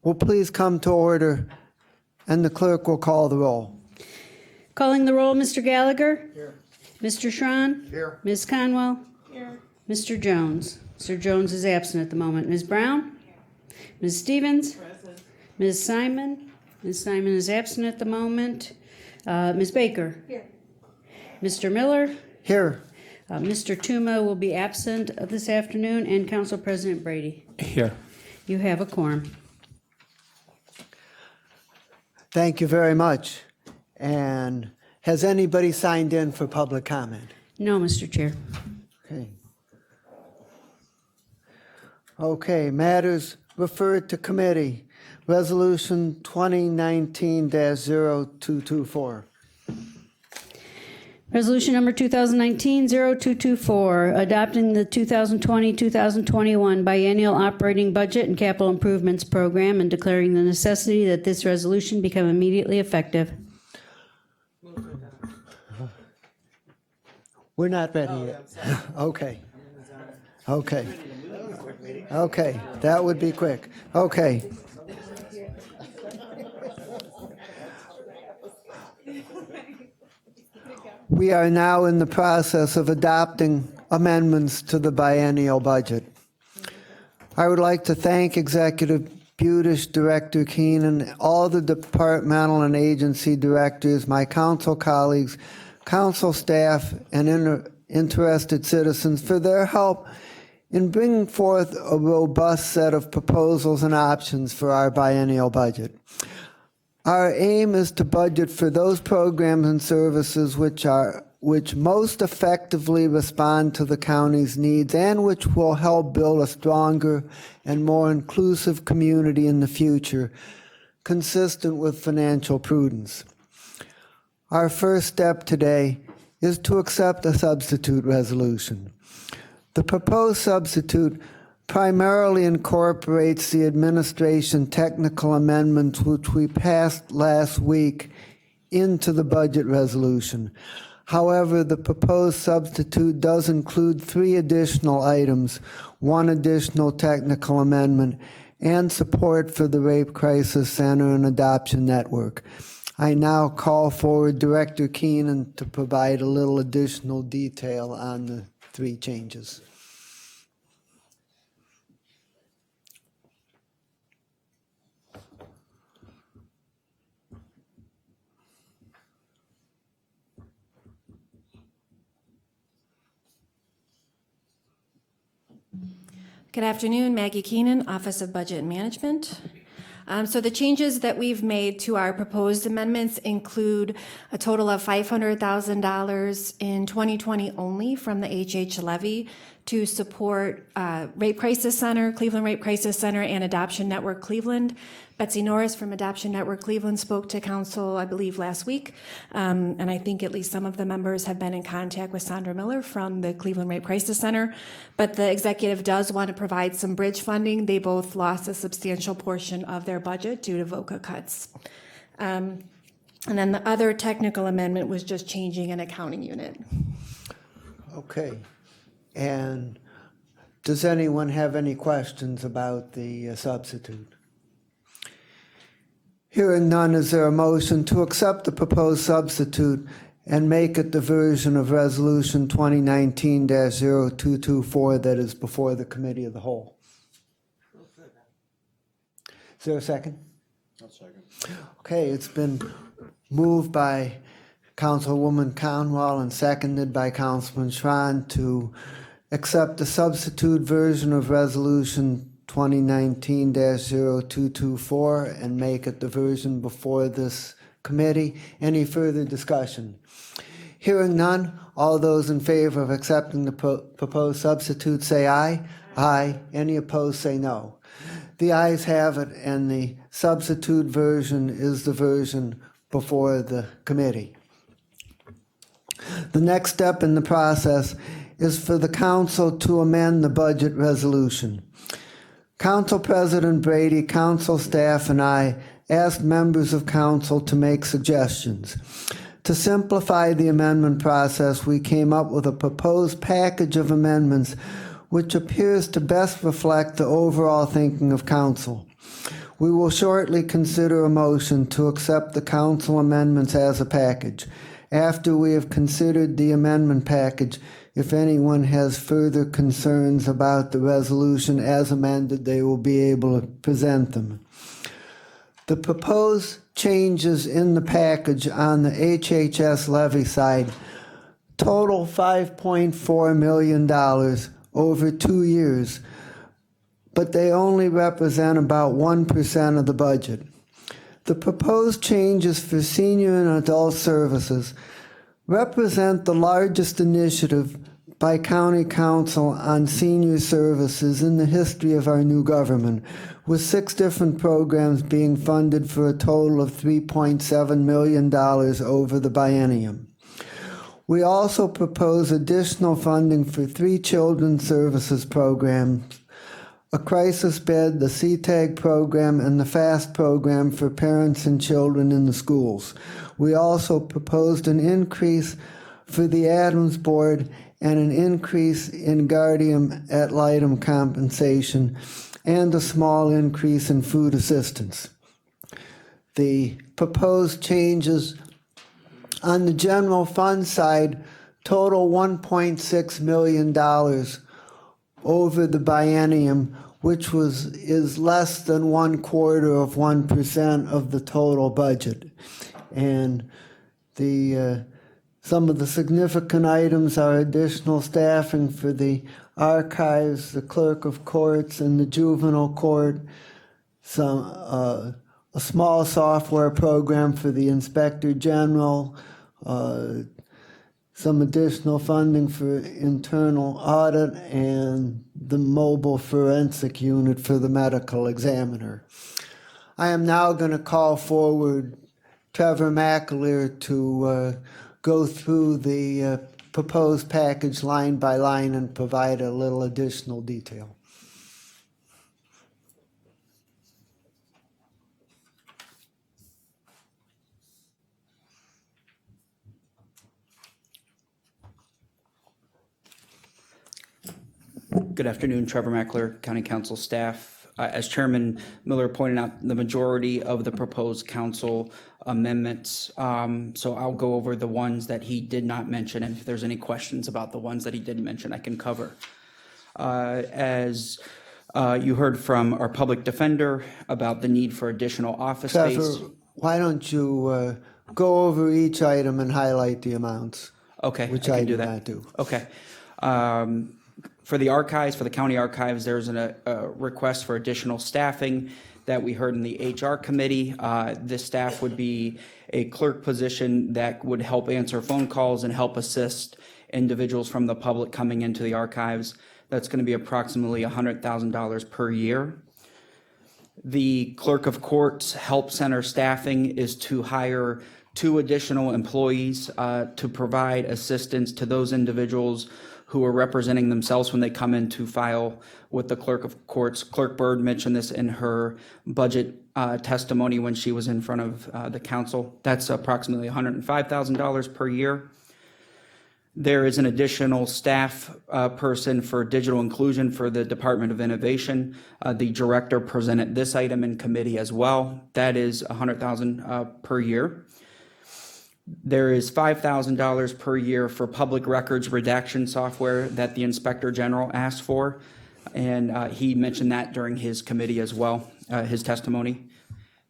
will please come to order, and the clerk will call the roll. Calling the roll, Mr. Gallagher? Here. Mr. Schron? Here. Ms. Conwell? Here. Mr. Jones? Mr. Jones is absent at the moment. Ms. Brown? Ms. Stevens? Present. Ms. Simon? Ms. Simon is absent at the moment. Ms. Baker? Here. Mr. Miller? Here. Mr. Tuma will be absent this afternoon, and Council President Brady. Here. You have a quorum. Thank you very much. And has anybody signed in for public comment? No, Mr. Chair. Okay. Okay, matters referred to committee. Resolution 2019-0224. Resolution number 2019-0224, adopting the 2020-2021 biennial operating budget and capital improvements program and declaring the necessity that this resolution become immediately effective. We're not ready yet. Okay. Okay. Okay, that would be quick. Okay. We are now in the process of adopting amendments to the biennial budget. I would like to thank Executive Budish, Director Keenan, all the departmental and agency directors, my council colleagues, council staff, and interested citizens for their help in bringing forth a robust set of proposals and options for our biennial budget. Our aim is to budget for those programs and services which most effectively respond to the county's needs and which will help build a stronger and more inclusive community in the future, consistent with financial prudence. Our first step today is to accept a substitute resolution. The proposed substitute primarily incorporates the administration technical amendments which we passed last week into the budget resolution. However, the proposed substitute does include 3 additional items, 1 additional technical amendment, and support for the Rape Crisis Center and Adoption Network. I now call forward Director Keenan to provide a little additional detail on the 3 changes. Good afternoon, Maggie Keenan, Office of Budget and Management. So the changes that we've made to our proposed amendments include a total of $500,000 in 2020 only from the HH levy to support Rape Crisis Center, Cleveland Rape Crisis Center, and Adoption Network Cleveland. Betsy Norris from Adoption Network Cleveland spoke to council, I believe, last week, and I think at least some of the members have been in contact with Sandra Miller from the Cleveland Rape Crisis Center, but the executive does want to provide some bridge funding. They both lost a substantial portion of their budget due to VOCA cuts. And then the other technical amendment was just changing an accounting unit. Okay. And does anyone have any questions about the substitute? Hearing none, is there a motion to accept the proposed substitute and make it the version of Resolution 2019-0224 that is before the Committee of the Whole? Is there a second? I'll second. Okay, it's been moved by Councilwoman Conwell and seconded by Councilman Schron to accept the substitute version of Resolution 2019-0224 and make it the version before this committee. Any further discussion? Hearing none, all those in favor of accepting the proposed substitute say aye. Aye. Any opposed say no. The ayes have it, and the substitute version is the version before the committee. The next step in the process is for the council to amend the budget resolution. Council President Brady, council staff, and I asked members of council to make suggestions. To simplify the amendment process, we came up with a proposed package of amendments which appears to best reflect the overall thinking of council. We will shortly consider a motion to accept the council amendments as a package. After we have considered the amendment package, if anyone has further concerns about the resolution as amended, they will be able to present them. The proposed changes in the package on the HHS levy side total $5.4 million over 2 years, but they only represent about 1% of the budget. The proposed changes for senior and adult services represent the largest initiative by County Council on senior services in the history of our new government, with 6 different programs being funded for a total of $3.7 million over the biennium. We also propose additional funding for 3 children's services programs, a crisis bed, the CTAG program, and the FAST program for parents and children in the schools. We also proposed an increase for the Adams Board and an increase in guardian ad litem compensation and a small increase in food assistance. The proposed changes on the general fund side total $1.6 million over the biennium, which is less than 1/4% of the total budget. And some of the significant items are additional staffing for the archives, the clerk of courts, and the juvenile court, a small software program for the inspector general, some additional funding for internal audit, and the mobile forensic unit for the medical examiner. I am now going to call forward Trevor McAleer to go through the proposed package line by line and provide a little additional detail. Good afternoon, Trevor McAleer, County Council staff. As Chairman Miller pointed out, the majority of the proposed council amendments, so I'll go over the ones that he did not mention, and if there's any questions about the ones that he didn't mention, I can cover. As you heard from our public defender about the need for additional office space. Trevor, why don't you go over each item and highlight the amounts? Okay, which I I can do do that. not do. Okay. For the archives, for the county archives, there's a request for additional staffing that we heard in the HR committee. This staff would be a clerk position that would help answer phone calls and help assist individuals from the public coming into the archives. That's going to be approximately $100,000 per year. The clerk of courts help center staffing is to hire 2 additional employees to provide assistance to those individuals who are representing themselves when they come in to file with the clerk of courts. Clerk Byrd mentioned this in her budget testimony when she was in front of the council. That's approximately $105,000 per year. There is an additional staff person for digital inclusion for the Department of Innovation. The director presented this item in committee as well. That is $100,000 per year. There is $5,000 per year for public records redaction software that the Inspector General asked for, and he mentioned that during his committee as well, his testimony.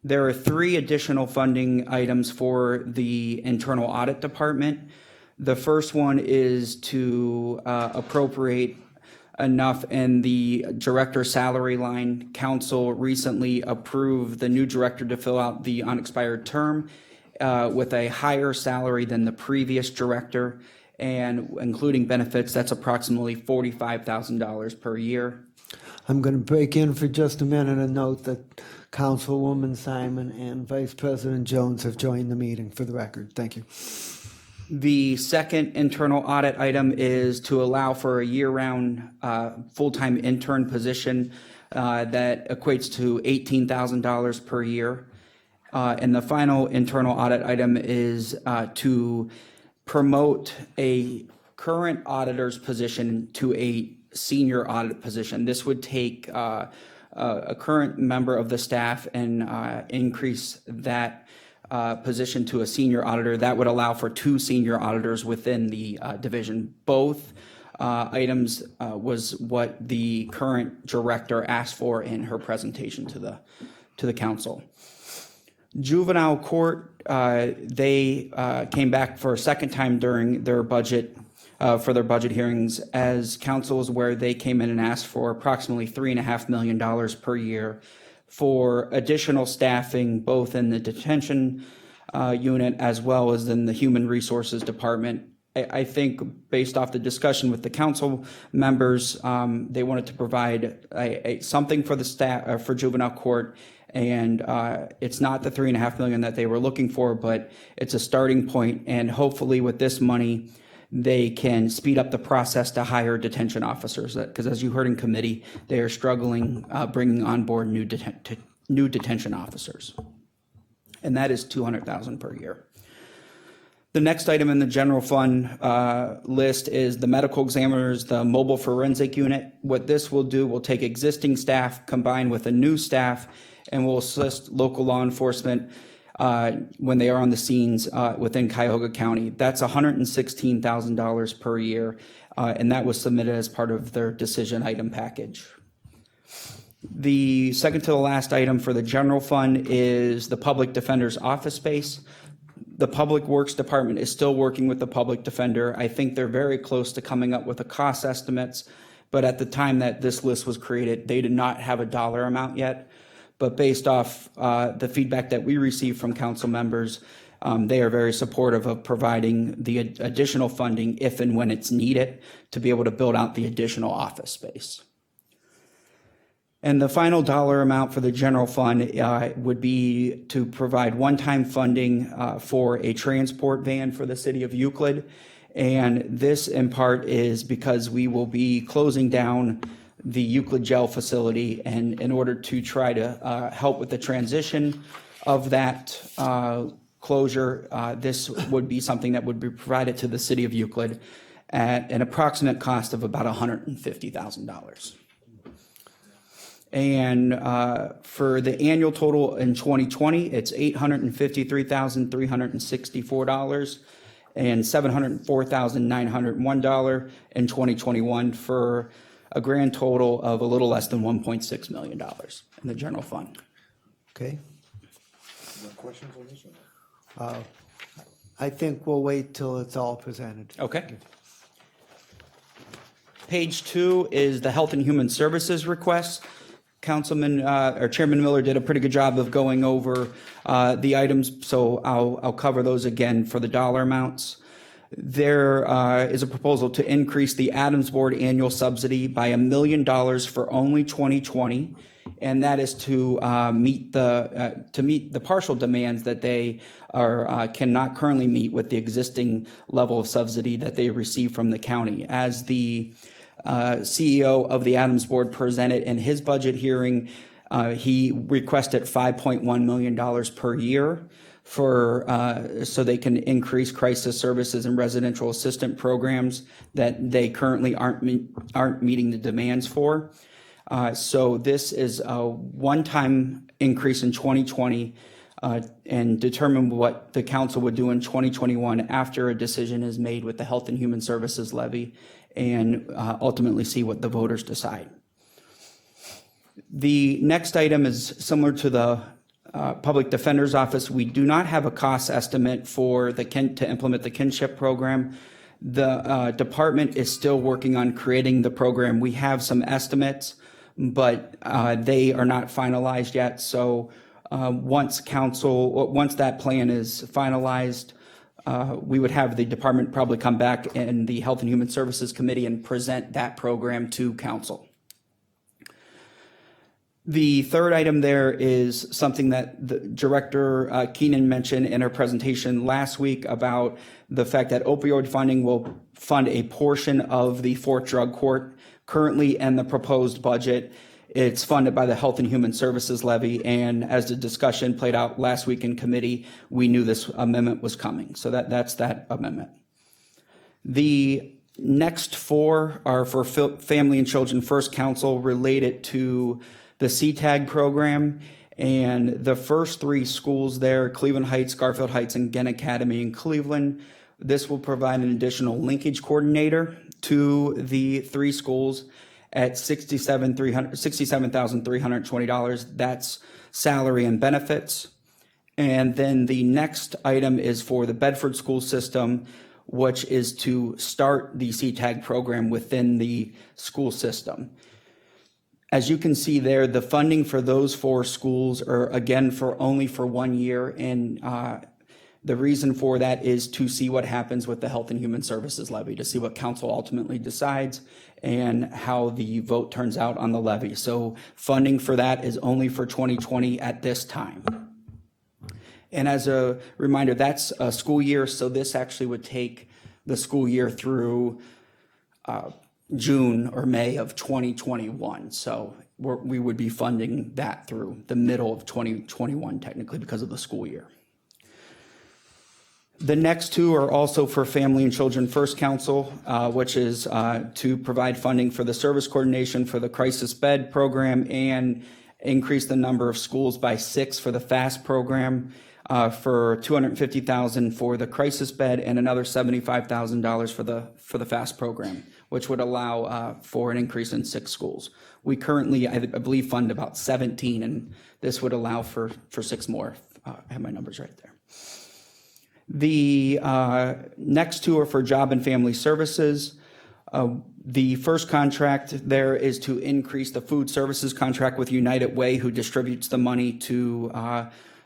There are 3 additional funding items for the Internal Audit Department. The first one is to appropriate enough in the director salary line. Council recently approved the new director to fill out the unexpired term with a higher salary than the previous director, and including benefits, that's approximately $45,000 per year. I'm going to break in for just a minute and note that Councilwoman Simon and Vice President Jones have joined the meeting, for the record. Thank you. The second internal audit item is to allow for a year-round full-time intern position that equates to $18,000 per year. And the final internal audit item is to promote a current auditor's position to a senior audit position. This would take a current member of the staff and increase that position to a senior auditor. That would allow for 2 senior auditors within the division. Both items was what the current director asked for in her presentation to the council. Juvenile court, they came back for a second time during their budget, for their budget hearings. As council is aware, they came in and asked for approximately $3.5 million per year for additional staffing, both in the detention unit as well as in the human resources department. I think based off the discussion with the council members, they wanted to provide something for the staff, for juvenile court. And it's not the $3.5 million that they were looking for, but it's a starting point. And hopefully with this money, they can speed up the process to hire detention officers. Because as you heard in committee, they are struggling bringing on board new detention officers. And that is $200,000 per year. The next item in the general fund list is the medical examiners, the mobile forensic unit. What this will do will take existing staff combined with a new staff and will assist local law enforcement when they are on the scenes within Cuyahoga County. That's $116,000 per year, and that was submitted as part of their decision item package. The second to the last item for the general fund is the public defender's office space. The Public Works Department is still working with the public defender. I think they're very close to coming up with the cost estimates, but at the time that this list was created, they did not have a dollar amount yet. But based off the feedback that we received from council members, they are very supportive of providing the additional funding if and when it's needed to be able to build out the additional office space. And the final dollar amount for the general fund would be to provide one-time funding for a transport van for the city of Euclid. And this in part is because we will be closing down the Euclid jail facility, and in order to try to help with the transition of that closure, this would be something that would be provided to the city of Euclid at an approximate cost of about $150,000. And for the annual total in 2020, it's $853,364 and $704,901 in 2021 for a grand total of a little less than $1.6 million in the general fund. Okay. No questions on this one? I think we'll wait till it's all presented. Okay. Page 2 is the Health and Human Services request. Chairman Miller did a pretty good job of going over the items, so I'll cover those again for the dollar amounts. There is a proposal to increase the Adams Board annual subsidy by $1 million for only 2020, and that is to meet the partial demands that they cannot currently meet with the existing level of subsidy that they receive from the county. As the CEO of the Adams Board presented in his budget hearing, he requested $5.1 million per year so they can increase crisis services and residential assistant programs that they currently aren't meeting the demands for. So this is a one-time increase in 2020 and determine what the council would do in 2021 after a decision is made with the Health and Human Services levy, and ultimately see what the voters decide. The next item is similar to the Public Defender's Office. We do not have a cost estimate for to implement the kinship program. The department is still working on creating the program. We have some estimates, but they are not finalized yet. So once that plan is finalized, we would have the department probably come back in the Health and Human Services Committee and present that program to council. The third item there is something that the Director Keenan mentioned in her presentation last week about the fact that opioid funding will fund a portion of the Fort Drug Court. Currently in the proposed budget, it's funded by the Health and Human Services levy, and as the discussion played out last week in committee, we knew this amendment was coming. So that's that amendment. The next four are for Family and Children First Council related to the CTAG program. And the first 3 schools there, Cleveland Heights, Garfield Heights, and Ginn Academy in Cleveland, this will provide an additional linkage coordinator to the 3 schools at $67,320. That's salary and benefits. And then the next item is for the Bedford school system, which is to start the CTAG program within the school system. As you can see there, the funding for those 4 schools are again only for 1 year, and the reason for that is to see what happens with the Health and Human Services levy, to see what council ultimately decides and how the vote turns out on the levy. So funding for that is only for 2020 at this time. And as a reminder, that's a school year, so this actually would take the school year through June or May of 2021. So we would be funding that through the middle of 2021 technically because of the school year. The next 2 are also for Family and Children First Council, which is to provide funding for the service coordination for the crisis bed program and increase the number of schools by 6 for the FAST program, for $250,000 for the crisis bed and another $75,000 for the FAST program, which would allow for an increase in 6 schools. We currently, I believe, fund about 17, and this would allow for 6 more. I have my numbers right there. The next 2 are for Job and Family Services. The first contract there is to increase the food services contract with United Way, who distributes the money to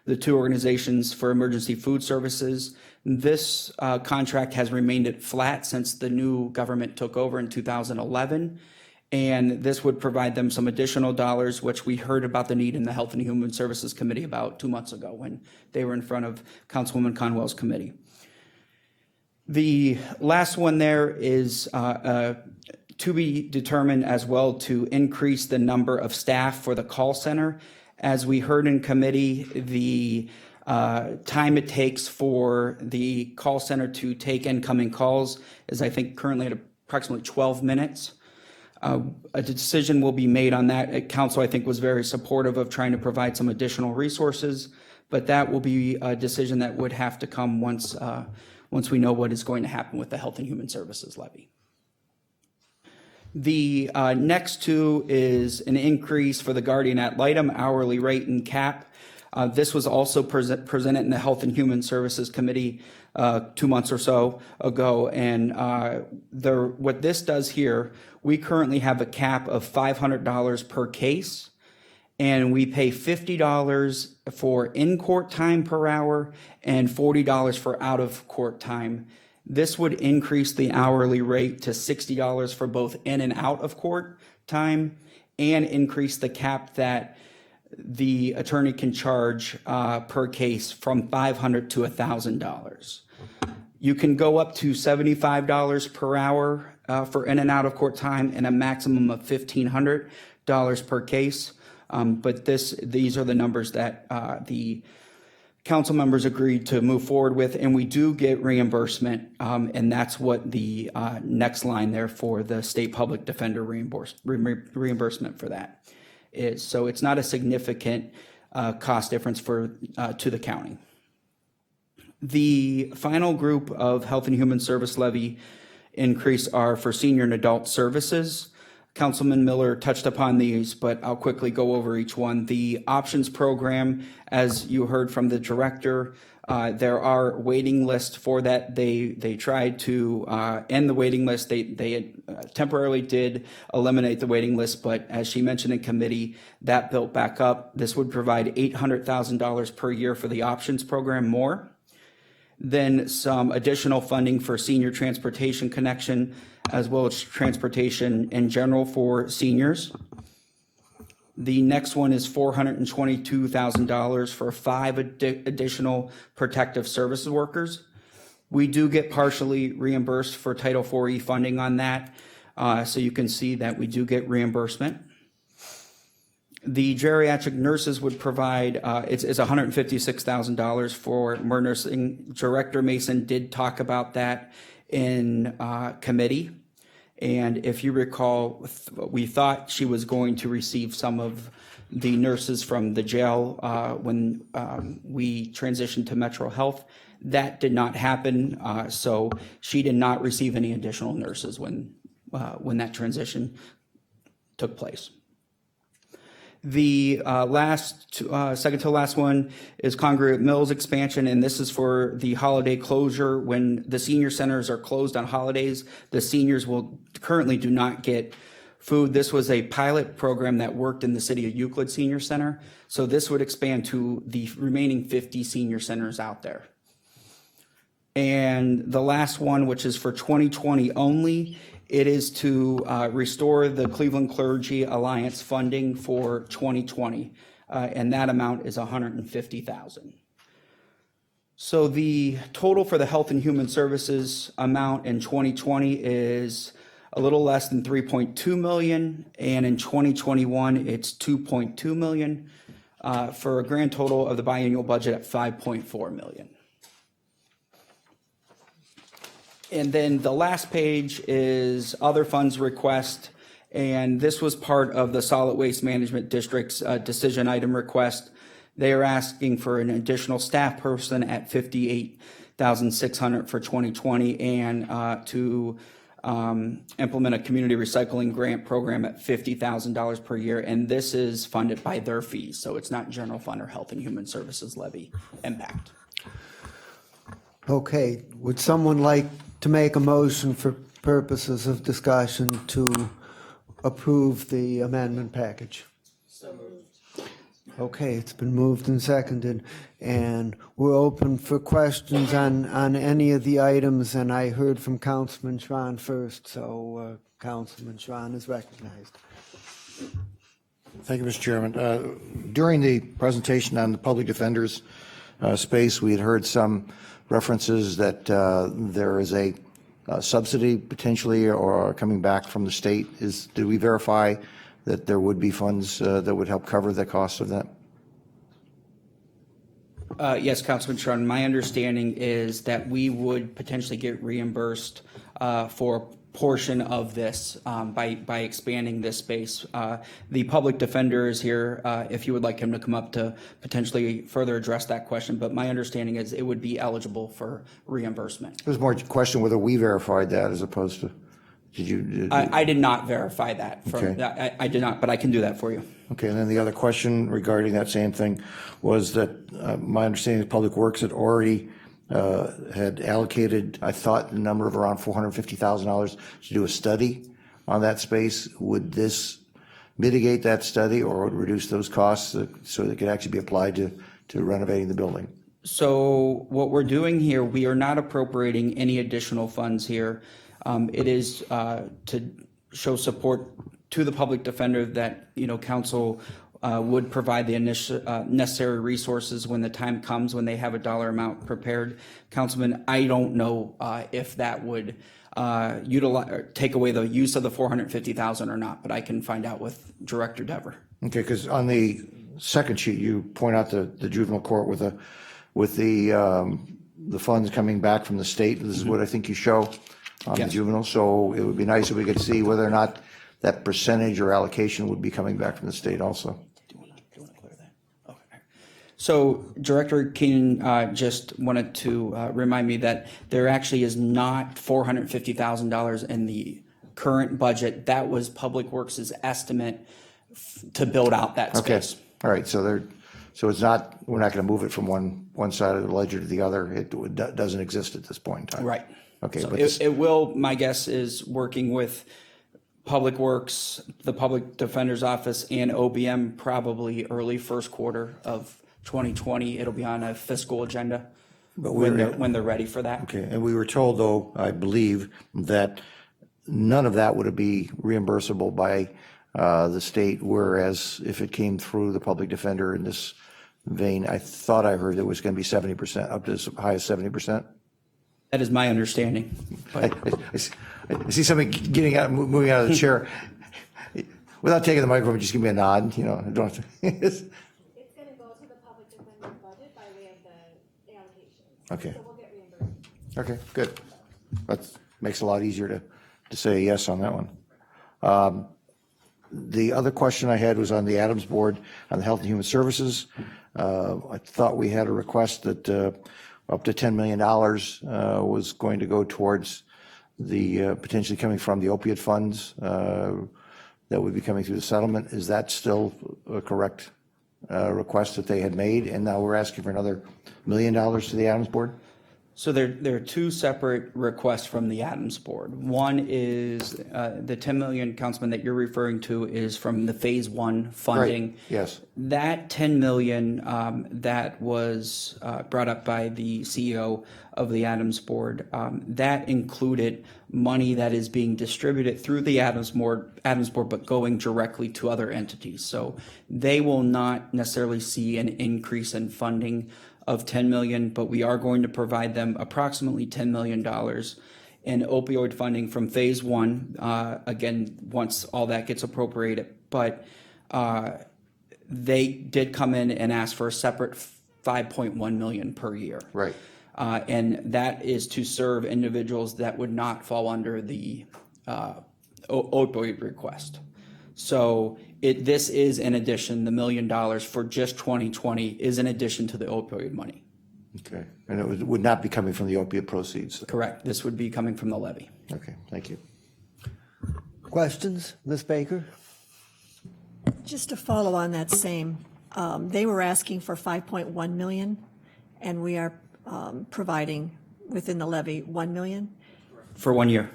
the 2 organizations for emergency food services. This contract has remained flat since the new government took over in 2011. And this would provide them some additional dollars, which we heard about the need in the Health and Human Services Committee about 2 months ago when they were in front of Councilwoman Conwell's committee. The last one there is to be determined as well to increase the number of staff for the call center. As we heard in committee, the time it takes for the call center to take incoming calls is, I think, currently at approximately 12 minutes. A decision will be made on that. Council, I think, was very supportive of trying to provide some additional resources, but that will be a decision that would have to come once we know what is going to happen with the Health and Human Services levy. The next 2 is an increase for the guardian ad litem hourly rate and cap. This was also presented in the Health and Human Services Committee 2 months or so ago. And what this does here, we currently have a cap of $500 per case, and we pay $50 for in-court time per hour and $40 for out-of-court time. This would increase the hourly rate to $60 for both in and out of court time, and increase the cap that the attorney can charge per case from $500 to $1,000. You can go up to $75 per hour for in and out of court time, and a maximum of $1,500 per case. But these are the numbers that the council members agreed to move forward with, and we do get reimbursement, and that's what the next line there for the state public defender reimbursement for that is. So it's not a significant cost difference to the county. The final group of Health and Human Service levy increase are for senior and adult services. Councilman Miller touched upon these, but I'll quickly go over each one. The options program, as you heard from the director, there are waiting lists for that. They tried to end the waiting list. They temporarily did eliminate the waiting list, but as she mentioned in committee, that built back up. This would provide $800,000 per year for the options program more. Then some additional funding for senior transportation connection, as well as transportation in general for seniors. The next one is $422,000 for 5 additional protective services workers. We do get partially reimbursed for Title IV funding on that, so you can see that we do get reimbursement. The geriatric nurses would provide, it's $156,000 for more nursing. Director Mason did talk about that in committee. And if you recall, we thought she was going to receive some of the nurses from the jail when we transitioned to Metro Health. That did not happen, so she did not receive any additional nurses when that transition took place. The second to last one is Congregate Mills expansion, and this is for the holiday closure. When the senior centers are closed on holidays, the seniors currently do not get food. This was a pilot program that worked in the City of Euclid Senior Center, so this would expand to the remaining 50 senior centers out there. And the last one, which is for 2020 only, it is to restore the Cleveland Clergy Alliance funding for 2020, and that amount is $150,000. So the total for the Health and Human Services amount in 2020 is a little less than 3.2 million, and in 2021 it's 2.2 million, for a grand total of the biannual budget at 5.4 million. And then the last page is other funds request, and this was part of the Solid Waste Management District's decision item request. They are asking for an additional staff person at $58,600 for 2020, and to implement a community recycling grant program at $50,000 per year, and this is funded by their fees, so it's not general fund or Health and Human Services levy impact. Okay, would someone like to make a motion for purposes of discussion to approve the amendment package? So moved. Okay, it's been moved and seconded, and we're open for questions on any of the items, and I heard from Councilman Schwan first, so Councilman Schwan is recognized. Thank you, Mr. Chairman. During the presentation on the public defenders space, we had heard some references that there is a subsidy potentially or coming back from the state. Did we verify that there would be funds that would help cover the cost of that? Yes, Councilman Schwan, my understanding is that we would potentially get reimbursed for a portion of this by expanding this space. The public defender is here if you would like him to come up to potentially further address that question, but my understanding is it would be eligible for reimbursement. It was more a question whether we verified that as opposed to, I did not verify that. Okay. I did not, but I can do that for you. Okay, and then the other question regarding that same thing was that my understanding is Public Works had already had allocated, I thought, the number of around $450,000 to do a study on that space. Would this mitigate that study or would reduce those costs so that it could actually be applied to renovating the building? So what we're doing here, we are not appropriating any additional funds here. It is to show support to the public defender that, council would provide the necessary resources when the time comes, when they have a dollar amount prepared. Councilman, I don't know if that would utilize or take away the use of the $450,000 or not, but I can find out with Director Dever. Okay, because on the second sheet you point out the juvenile court with the funds coming back from the state. This is what I think you show on the juvenile. So it would be nice if we could see whether or not that percentage or allocation would be coming back from the state also. Do you want to clear that? Okay. So Director Keenan just wanted to remind me that there actually is not $450,000 in the current budget. That was Public Works' estimate to build out that space. Okay. All right. So it's not, we're not going to move it from one side of the ledger to the other. It doesn't exist at this point in time. Right. Okay. So but it will, my guess is working with Public Works, the Public Defender's Office, and OBM probably early first quarter of 2020. It'll be on a fiscal agenda when they're ready for that. Okay. And we were told, though, I believe, that none of that would be reimbursable by the state, whereas if it came through the public defender in this vein, I thought I heard it was going to be 70%, up to as high as 70%. That is my understanding. I see somebody getting out, moving out of the chair. Without taking the microphone, just give me a nod. I don't have to. It's going to go to the public defender's budget by way of the allocations. Okay. So we'll get reimbursed. Okay, good. That makes it a lot easier to say yes on that one. The other question I had was on the Adams Board on the Health and Human Services. I thought we had a request that up to $10 million was going to go towards the potentially coming from the opioid funds that would be coming through the settlement. Is that still a correct request that they had made? And now we're asking for another $1 million to the Adams Board? So there are two separate requests from the Adams Board. One is the 10 million, Councilman, that you're referring to is from the Phase 1 funding. Right. Yes. That 10 million that was brought up by the CEO of the Adams Board, that included money that is being distributed through the Adams Board, but going directly to other entities. So they will not necessarily see an increase in funding of 10 million, but we are going to provide them approximately $10 million in opioid funding from Phase 1, again, once all that gets appropriated. But they did come in and ask for a separate 5.1 million per year. Right. And that is to serve individuals that would not fall under the opioid request. So this is in addition, the $1 million for just 2020 is in addition to the opioid money. Okay. And it would not be coming from the opiate proceeds? Correct. This would be coming from the levy. Okay, thank you. Questions, Ms. Baker? Just to follow on that same, they were asking for 5.1 million, and we are providing within the levy 1 million. For 1 year.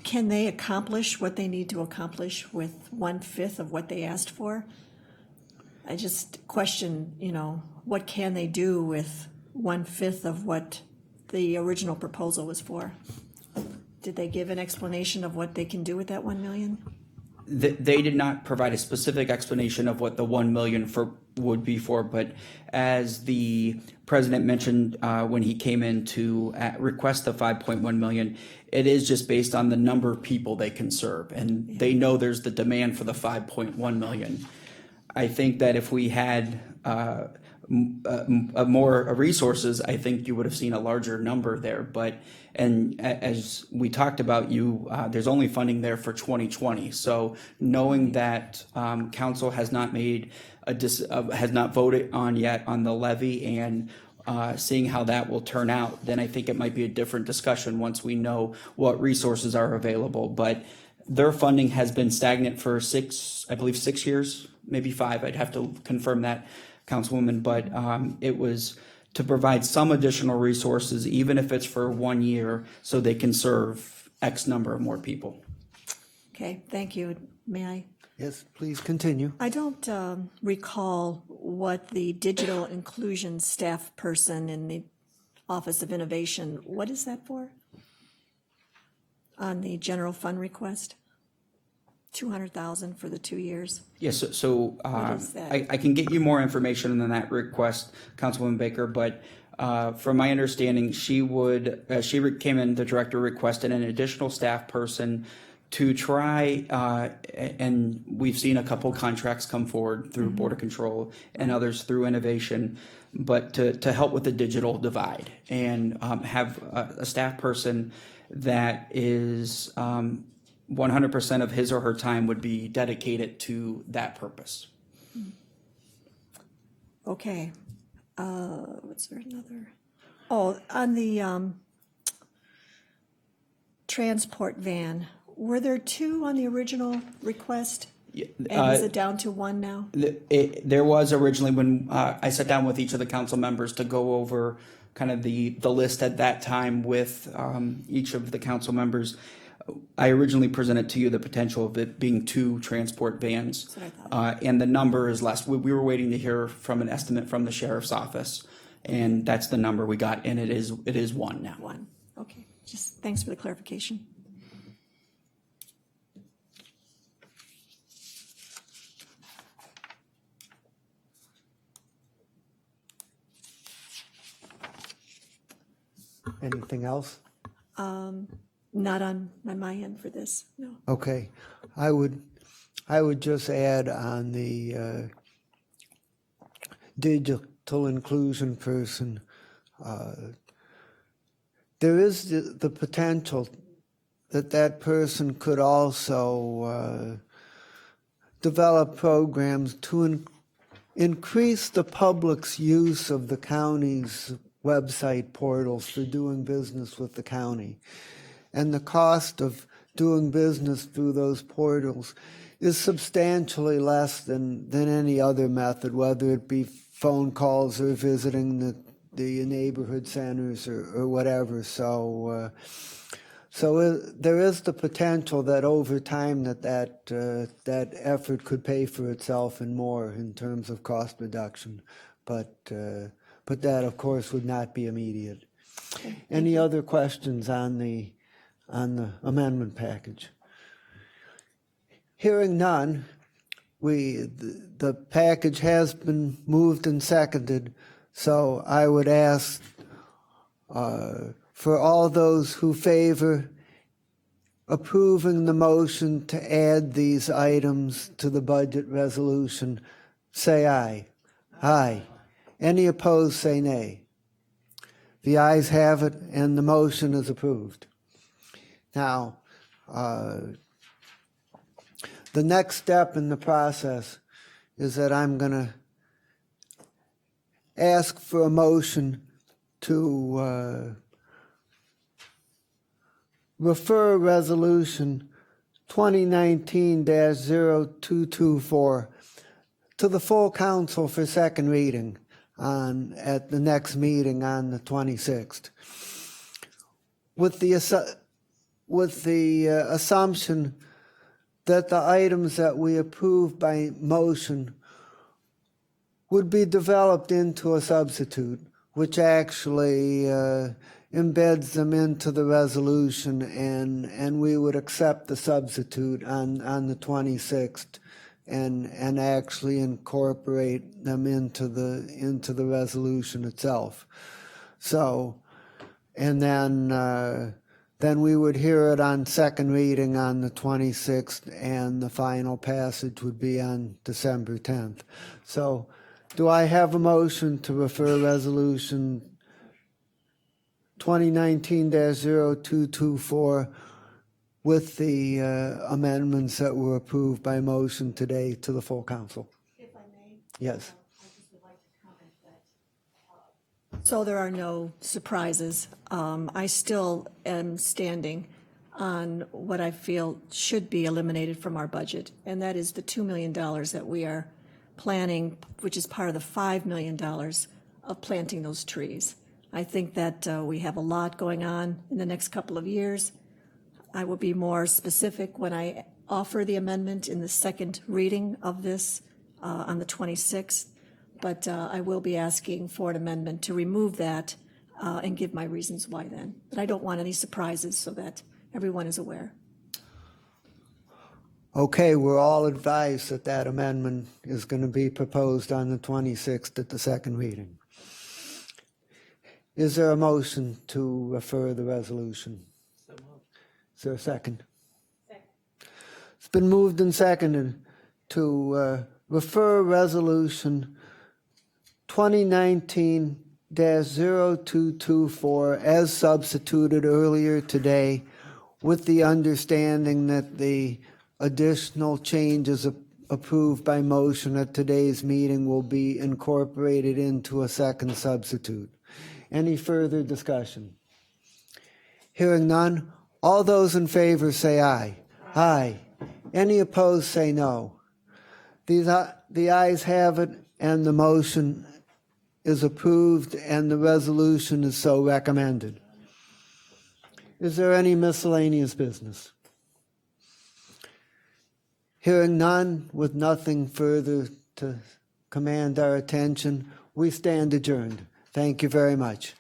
Can they accomplish what they need to accomplish with 1/5 of what they asked for? I just question, what can they do with 1/5 of what the original proposal was for? Did they give an explanation of what they can do with that 1 million? They did not provide a specific explanation of what the 1 million would be for, but as the president mentioned when he came in to request the 5.1 million, it is just based on the number of people they can serve, and they know there's the demand for the 5.1 million. I think that if we had more resources, I think you would have seen a larger number there. And as we talked about, there's only funding there for 2020. So knowing that council has not made has not voted on yet on the levy, and seeing how that will turn out, then I think it might be a different discussion once we know what resources are available. But their funding has been stagnant for 6 years, maybe 5. I'd have to confirm that, Councilwoman. But it was to provide some additional resources, even if it's for 1 year, so they can serve X number of more people. Okay, thank you. May I? Yes, please continue. I don't recall what the digital inclusion staff person in the Office of Innovation, what is that for? On the general fund request? 200,000 for the 2 years. Yes, so What is that? I can get you more information on that request, Councilwoman Baker, but from my understanding, she came in, the director requested an additional staff person to try, and we've seen a couple contracts come forward through Border Control and others through Innovation, but to help with the digital divide and have a staff person that is 100% of his or her time would be dedicated to that purpose. Okay. What's there another? Oh, on the transport van, were there 2 on the original request? And is it down to 1 now? There was originally, when I sat down with each of the council members to go over kind of the list at that time with each of the council members, I originally presented to you the potential of it being 2 transport vans. That's what I thought. And the number is less. We were waiting to hear from an estimate from the sheriff's office, and that's the number we got, and it is 1 now. 1. Okay. Just thanks for the clarification. Anything else? Not on my end for this, no. Okay. I would just add on the digital inclusion person, there is the potential that person could also develop programs to increase the public's use of the county's website portals for doing business with the county. And the cost of doing business through those portals is substantially less than any other method, whether it be phone calls or visiting the neighborhood centers or whatever. So there is the potential that over time that effort could pay for itself and more in terms of cost reduction. But that, of course, would not be immediate. Any other questions on the amendment package? Hearing none, the package has been moved and seconded, so I would ask for all those who favor approving the motion to add these items to the budget resolution, say aye. Aye. Any opposed, say nay. The ayes have it, and the motion is approved. Now, the next step in the process is that I'm going to ask for a motion to refer Resolution 2019-0224 to the full council for second reading at the next meeting on the 26th, with the assumption that the items that we approve by motion would be developed into a substitute, which actually embeds them into the resolution, and we would accept the substitute on the 26th and actually incorporate them into the resolution itself. So, and then we would hear it on second reading on the 26th, and the final passage would be on December 10th. So do I have a motion to refer Resolution 2019-0224 with the amendments that were approved by motion today to the full council? If I may? Yes. I just would like to comment that. So there are no surprises. I still am standing on what I feel should be eliminated from our budget, and that is the $2 million that we are planning, which is part of the $5 million of planting those trees. I think that we have a lot going on in the next couple of years. I will be more specific when I offer the amendment in the second reading of this on the 26th, but I will be asking for an amendment to remove that and give my reasons why then. But I don't want any surprises, so that everyone is aware. Okay, we're all advised that that amendment is going to be proposed on the 26th at the second reading. Is there a motion to refer the resolution? Is there a second? Second. It's been moved and seconded to refer Resolution 2019-0224 as substituted earlier today, with the understanding that the additional changes approved by motion at today's meeting will be incorporated into a second substitute. Any further discussion? Hearing none, all those in favor say aye. Aye. Any opposed say no. The ayes have it, and the motion is approved, and the resolution is so recommended. Is there any miscellaneous business? Hearing none, with nothing further to command our attention, we stand adjourned. Thank you very much.